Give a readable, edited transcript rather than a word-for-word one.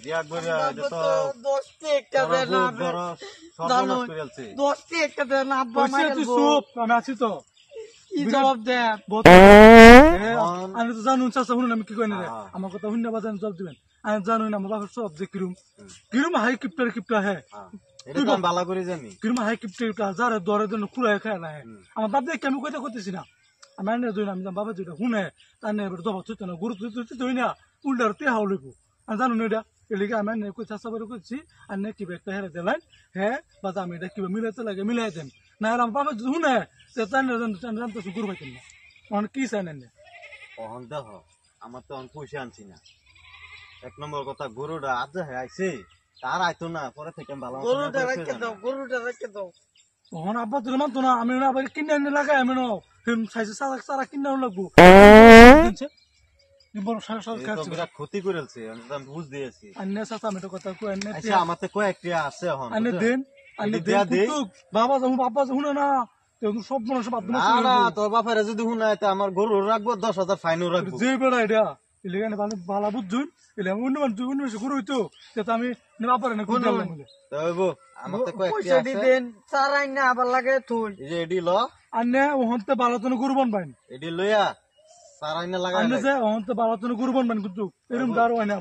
দিয়া করে এটা তো 10টি একটা দেন না বড় সর্বনাশ করে ফেলছে। 10টি একটা দেন না আব্বা মাইরা তুই চুপ, আমি আছি তো। কি জবাব দেন আমি তো জানুন চাচা শুনুন আমি কি কই না রে, আমার কথা শুনে বাজান জবাব দিবেন। আমি জানুন আমার বাবার সব যে কিরম কিরম হাই কিপটা হ্যাঁ এটা তো আমি ভালো করে জানি। কিরম হাই কিপটা যারা দরে জন্য খুঁড়ায় খায় না আমার বাপ দেখে আমি কইতে করতেছি না। আমি আনে দই না আমি বাবা যেটা শুনে তার নিয়ে এবার জবাব চুতে না গুরুত্ব দিতে দই না উল্টার তে হাও লইব। আমি জানুন এটা এলিগে আমি আনে কই চাচা বলে কইছি আর নে কিবা একটা হেরে দিলেন হ্যাঁ বাজা আমি এটা কিবা মিলাইতে লাগে মিলাই দেন না আর আমার বাবা যদি শুনে তার জানতে গুরু পাইতেন না মানে কি চাই না অহন দেখ আমার তো অন পয়সা আনছি না। এক নম্বর কথা গরুটা আজ আইছে তার আইতো না পরে থেকে আমি ভালো গরুটা রেখে দাও তখন আব্বা তুলে মানতো না আমি আবার কিনে এনে লাগাই আমি সাইজে সারা কিনে লাগবো বড় সারা বিরাট ক্ষতি করেছে আমি তো বুঝ দিয়েছি। আন্নে চাচা আমি তো কথা কই আন্নে আচ্ছা আমার তো কয়েকটি আছে এখন আন্নে দেন আন্নে দেন বাবা যখন বাবা শুনে না সব মনে সব না না তোর বাপারে যদি শুনায় তা আমার গরু রাখবো 10,000 ফাইনও রাখবো। যে বেড়া এটা এলাকানে ভালো বুঝছুন এলে অন্য মানুষ গরু হইতো সেটা আমি বাপারে না কোন তবে আমার তো কয়েকটি পয়সা আছে দিবেন সারাই না আবার লাগে তুই এই যে এডি ল আন্নে ওহনতে ভালো তো গরু বানবেন এডি লইয়া সারাইনা লাগাই আন্নে যে ওহনতে ভালো তো গরু বানবেন কিন্তু এরকম দারো হয় না।